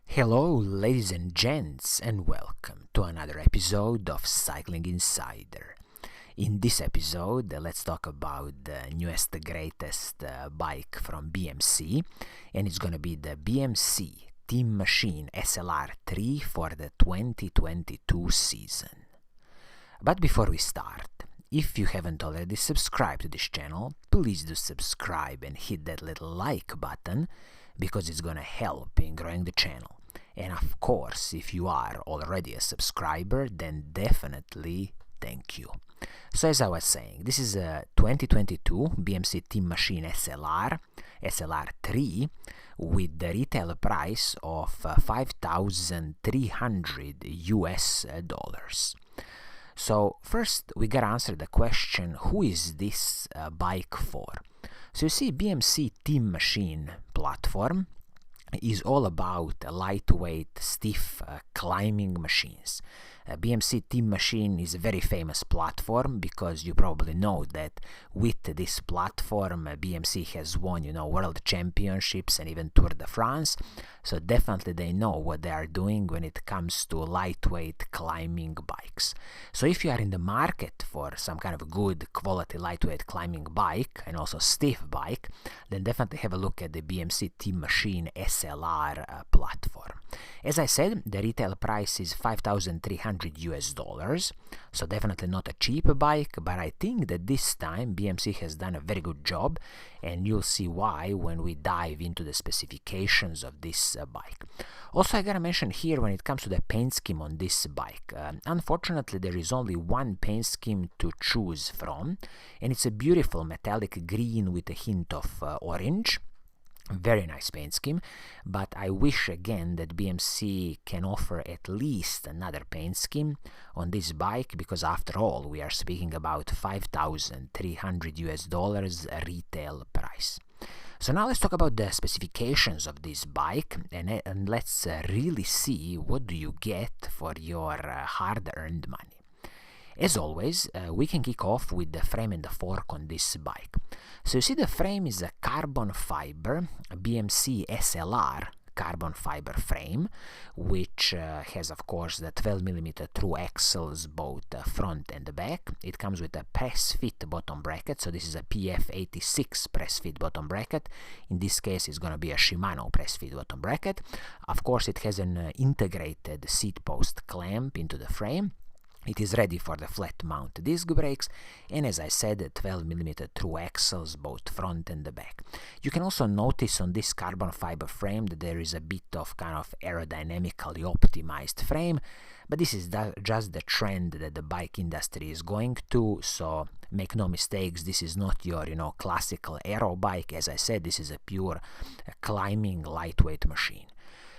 Hello, ladies and gents, and welcome to another episode of Cycling Insider. In this episode, let's talk about the newest, greatest bike from BMC, and it's gonna be the BMC Teammachine SLR Three for the 2022 season. But before we start, if you haven't already subscribed to this channel, please do subscribe and hit that little like button because it's gonna help in growing the channel. And of course, if you are already a subscriber, then definitely thank you. So as I was saying, this is a 2022 BMC Teammachine SLR Three with the retail price of $5,300 US dollars. So first we gotta answer the question, who is this bike for? So you see, BMC Teammachine platform is all about lightweight, stiff climbing machines. BMC Teammachine is a very famous platform because you probably know that with this platform BMC has won, world championships and even Tour de France. So definitely they know what they are doing when it comes to lightweight climbing bikes. So if you are in the market for some kind of good quality lightweight climbing bike and also stiff bike, then definitely have a look at the BMC Teammachine SLR platform. As I said, the retail price is $5,300 US dollars, so definitely not a cheap bike, but I think that this time BMC has done a very good job, and you'll see why when we dive into the specifications of this bike. Also, I gotta mention here when it comes to the paint scheme on this bike, unfortunately there is only one paint scheme to choose from, and it's a beautiful metallic green with a hint of orange. Very nice paint scheme, but I wish again that BMC can offer at least another paint scheme on this bike, because after all we are speaking about $5,300 US dollars retail price. So now let's talk about the specifications of this bike, and let's really see what do you get for your hard-earned money. As always, we can kick off with the frame and the fork on this bike. So you see, the frame is a carbon fiber BMC SLR carbon fiber frame, which has of course the 12mm through axles both front and the back. It comes with a press fit bottom bracket, so this is a PF86 press fit bottom bracket. In this case it's going to be a Shimano press fit bottom bracket. Of course it has an integrated Seatpost clamp into the frame. It is ready for the flat mount disc brakes, and as I said, 12mm through axles both front and the back. You can also notice on this carbon fiber frame that there is a bit of kind of aerodynamically optimized frame, but this is just the trend that the bike industry is going to, so make no mistakes, this is not your classical aero bike. As I said, this is a pure climbing lightweight machine.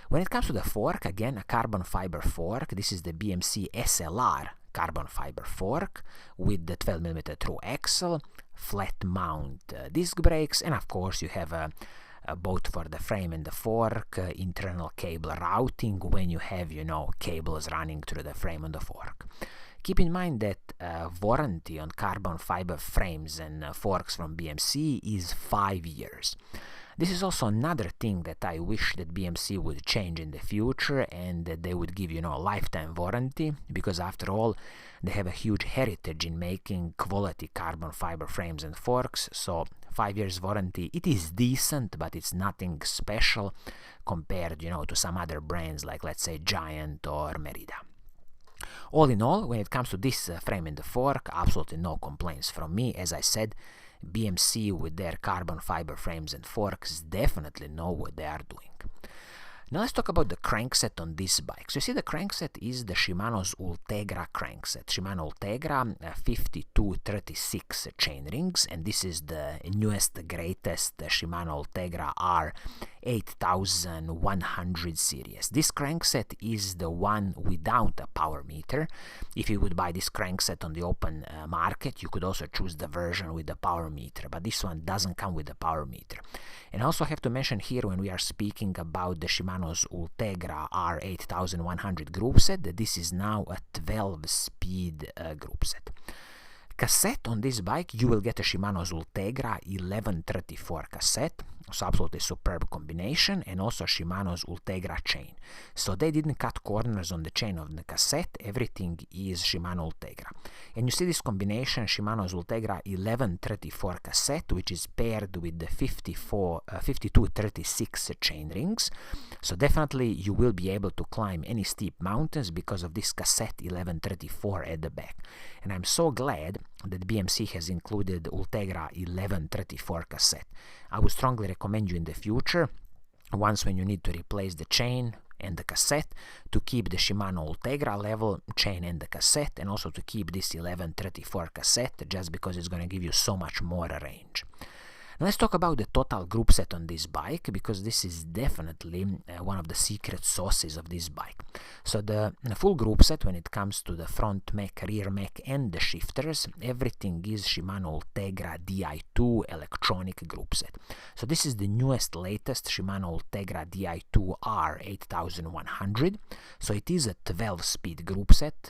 When it comes to the fork, again a carbon fiber fork. This is the BMC SLR carbon fiber fork with the 12mm through axle, flat mount disc brakes, and of course you have both for the frame and the fork internal cable routing when you have cables running through the frame and the fork. Keep in mind that warranty on carbon fiber frames and forks from BMC is 5 years. This is also another thing that I wish that BMC would change in the future, and that they would give a lifetime warranty, because after all they have a huge heritage in making quality carbon fiber frames and forks. So 5 years warranty, it is decent, but it's nothing special compared to some other brands like, let's say, Giant or Merida. All in all, when it comes to this frame and the fork, absolutely no complaints from me. As I said, BMC with their carbon fiber frames and forks definitely know what they are doing. Now let's talk about the crankset on this bike. So you see, the crankset is the Shimano's Ultegra crankset. Shimano Ultegra 5236 chain rings, and this is the newest, greatest Shimano Ultegra R8100 series. This crankset is the one without a power meter. If you would buy this crankset on the open market, you could also choose the version with the power meter, but this one doesn't come with the power meter. And I also have to mention here, when we are speaking about the Shimano's Ultegra R8100 Groupset, that this is now a 12-speed Groupset. Cassette on this bike, you will get a Shimano's Ultegra 1134 cassette. so absolutely superb combination, and also Shimano's Ultegra chain. So they didn't cut corners on the chain of the cassette, everything is Shimano Ultegra. And you see this combination, Shimano's Ultegra 1134 cassette, which is paired with the 5236 chain rings. So definitely you will be able to climb any steep mountains because of this cassette 1134 at the back. And I'm so glad that BMC has included Ultegra 1134 cassette. I would strongly recommend you in the future, once when you need to replace the chain and the cassette, to keep the Shimano Ultegra level chain and the cassette, and also to keep this 1134 cassette, just because it's going to give you so much more range. Now let's talk about the total group set on this bike, because this is definitely one of the secret sauces of this bike. So the full group set, when it comes to the front mech, rear mech and the shifters, everything is Shimano Ultegra Di2 electronic group set. So this is the newest, latest Shimano Ultegra Di2 R8100. So it is a 12-speed group set.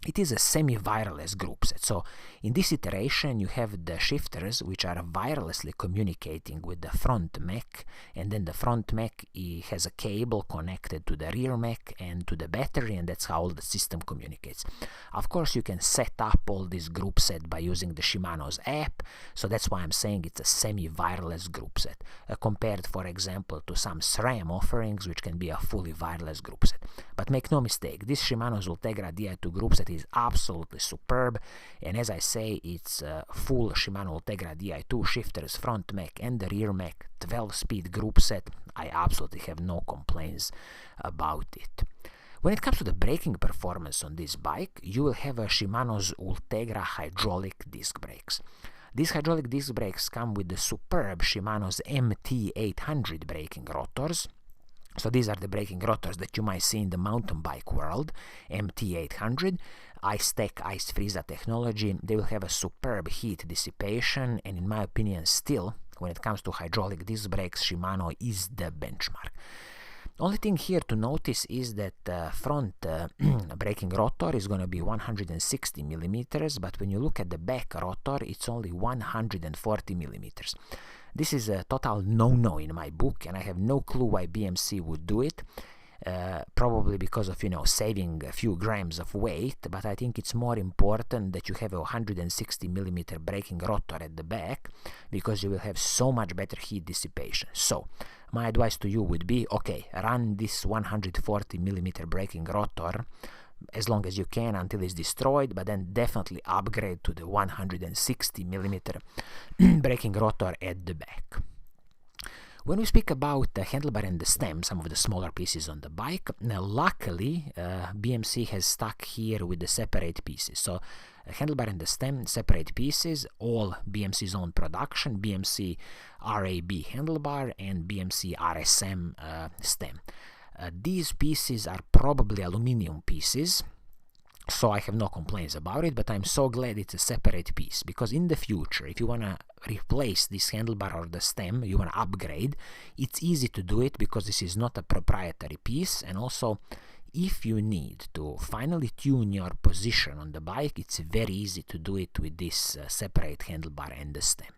It is a semi-wireless group set. So in this iteration you have the shifters which are wirelessly communicating with the front mech, and then the front mech has a cable connected to the rear mech and to the battery, and that's how all the system communicates. Of course you can set up all this group set by using the Shimano's app, so that's why I'm saying it's a semi-wireless group set, compared for example to some SRAM offerings which can be a fully wireless group set. But make no mistake, this Shimano's Ultegra Di2 group set is absolutely superb, and as I say, it's a full Shimano Ultegra Di2 shifters, front mech and the rear mech, 12-speed group set. I absolutely have no complaints about it. When it comes to the braking performance on this bike, you will have a Shimano's Ultegra hydraulic disc brakes. These hydraulic disc brakes come with the superb Shimano's MT800 braking rotors. So these are the braking rotors that you might see in the mountain bike world, MT800, ice-tech, ice-freezer technology. They will have a superb heat dissipation, and in my opinion still, when it comes to hydraulic disc brakes, Shimano is the benchmark. Only thing here to notice is that front braking rotor is going to be 160 millimeters, but when you look at the back rotor, it's only 140 millimeters. This is a total no-no in my book, and I have no clue why BMC would do it. Probably because of, saving a few grams of weight, but I think it's more important that you have a 160 millimeter braking rotor at the back, because you will have so much better heat dissipation. So my advice to you would be, okay, run this 140 millimeter braking rotor as long as you can until it's destroyed, but then definitely upgrade to the 160 millimeter braking rotor at the back. When we speak about the handlebar and the stem, some of the smaller pieces on the bike, luckily BMC has stuck here with the separate pieces. So handlebar and the stem, separate pieces, all BMC's own production, BMC RAB handlebar and BMC RSM stem. These pieces are probably aluminum pieces, so I have no complaints about it, but I'm so glad it's a separate piece, because in the future, if you want to replace this handlebar or the stem, you want to upgrade, it's easy to do it because this is not a proprietary piece, and also if you need to finally tune your position on the bike, it's very easy to do it with this separate handlebar and the stem.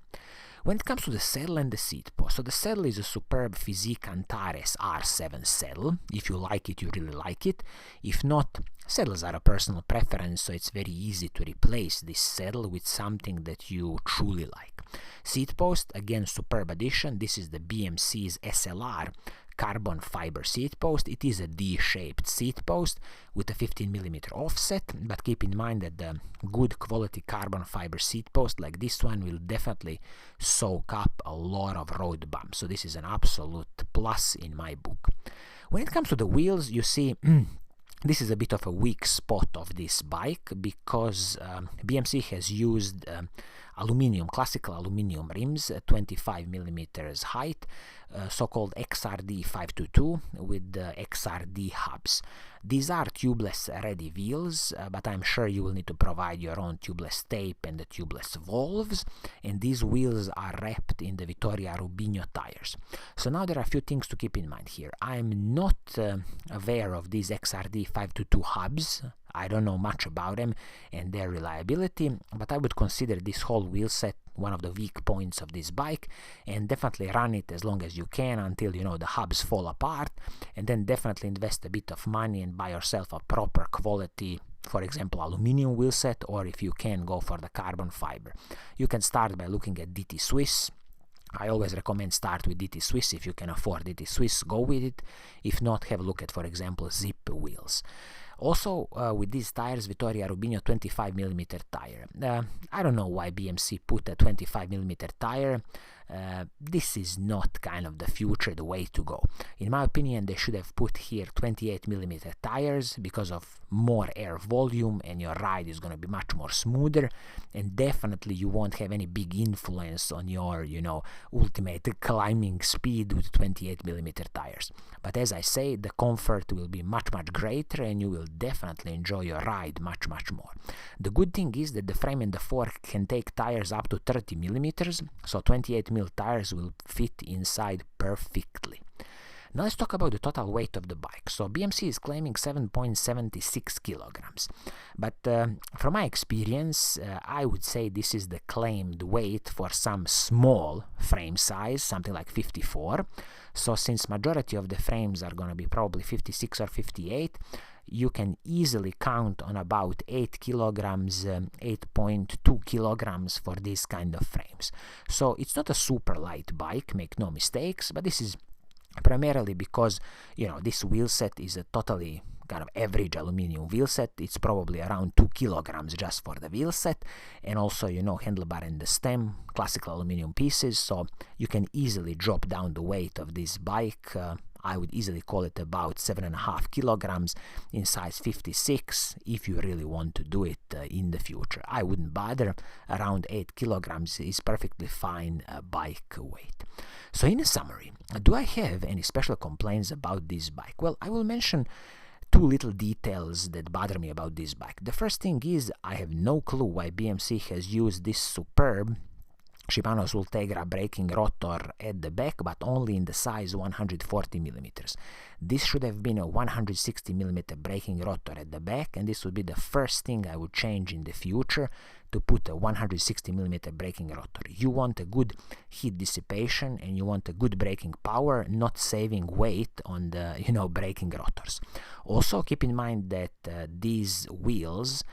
When it comes to the saddle and the seat post, so the saddle is a superb Physique Antares R7 saddle. If you like it, you really like it. If not, saddles are a personal preference, so it's very easy to replace this saddle with something that you truly like. Seat post, again, superb addition. This is the BMC's SLR carbon fiber seat post. It is a D-shaped seat post with a 15mm offset, but keep in mind that the good quality carbon fiber seat post like this one will definitely soak up a lot of road bumps, so this is an absolute plus in my book. When it comes to the wheels, you see this is a bit of a weak spot of this bike, because BMC has used classical aluminum rims, 25mm height, so-called XRD 522 with XRD hubs. These are tubeless ready wheels, but I'm sure you will need to provide your own tubeless tape and the tubeless valves, and these wheels are wrapped in the Vittoria Rubinho tires. So now there are a few things to keep in mind here. I'm not aware of these XRD 522 hubs. I don't know much about them and their reliability, but I would consider this whole wheel set one of the weak points of this bike, and definitely run it as long as you can until the hubs fall apart, and then definitely invest a bit of money and buy yourself a proper quality, for example, aluminum wheel set, or if you can, go for the carbon fiber. You can start by looking at DT Swiss. I always recommend start with DT Swiss. If you can afford DT Swiss, go with it. If not, have a look at, for example, Zip wheels. Also, with these tires, Vittoria Rubinho 25mm tire. I don't know why BMC put a 25mm tire. This is not kind of the future, the way to go. In my opinion, they should have put here 28mm tires because of more air volume, and your ride is going to be much more smoother, and definitely you won't have any big influence on your, ultimate climbing speed with 28mm tires. But as I say, the comfort will be much greater, and you will definitely enjoy your ride much more. The good thing is that the frame and the fork can take tires up to 30mm, so 28mm tires will fit inside perfectly. Now let's talk about the total weight of the bike. So BMC is claiming 7.76 kilograms, but from my experience, I would say this is the claimed weight for some small frame size, something like 54. So since majority of the frames are going to be probably 56 or 58, you can easily count on about 8 kilograms, 8.2 kilograms for these kind of frames. So it's not a super light bike, make no mistakes, but this is primarily because, this wheel set is a totally kind of average aluminum wheel set. It's probably around 2 kilograms just for the wheel set, and also, handlebar and the stem, classical aluminum pieces, so you can easily drop down the weight of this bike. I would easily call it about 7.5 kilograms in size 56 if you really want to do it in the future. I wouldn't bother. Around 8 kilograms is perfectly fine bike weight. So in a summary, do I have any special complaints about this bike? Well, I will mention two little details that bother me about this bike. The first thing is I have no clue why BMC has used this superb Shimano's Ultegra braking rotor at the back, but only in the size 140mm. This should have been a 160mm braking rotor at the back, and this would be the first thing I would change in the future, to put a 160mm braking rotor. You want a good heat dissipation, and you want a good braking power, not saving weight on the braking rotors. Also, keep in mind that these wheels,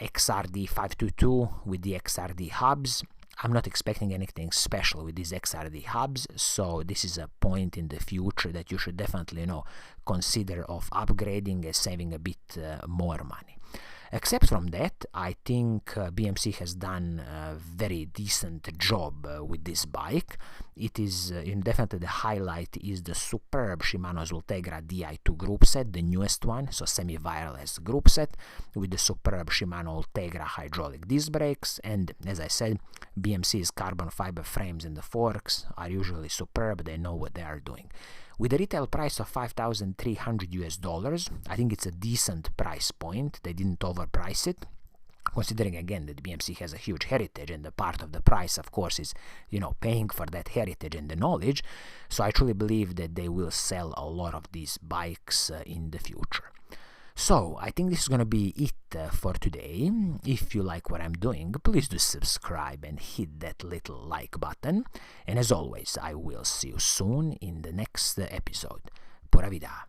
XRD 522 with the XRD hubs, I'm not expecting anything special with these XRD hubs, so this is a point in the future that you should definitely consider of upgrading and saving a bit more money. Except from that, I think BMC has done a very decent job with this bike. It is definitely the highlight is the superb Shimano's Ultegra Di2 Groupset, the newest one, so semi-wireless Groupset with the superb Shimano Ultegra hydraulic disc brakes, and as I said, BMC's carbon fiber frames and the forks are usually superb. They know what they are doing. With a retail price of $5,300, I think it's a decent price point. They didn't overprice it, considering again that BMC has a huge heritage, and the part of the price, of course, is paying for that heritage and the knowledge. So I truly believe that they will sell a lot of these bikes in the future. So I think this is going to be it for today. If you like what I'm doing, please do subscribe and hit that little like button. And as always, I will see you soon in the next episode. Pura Vida.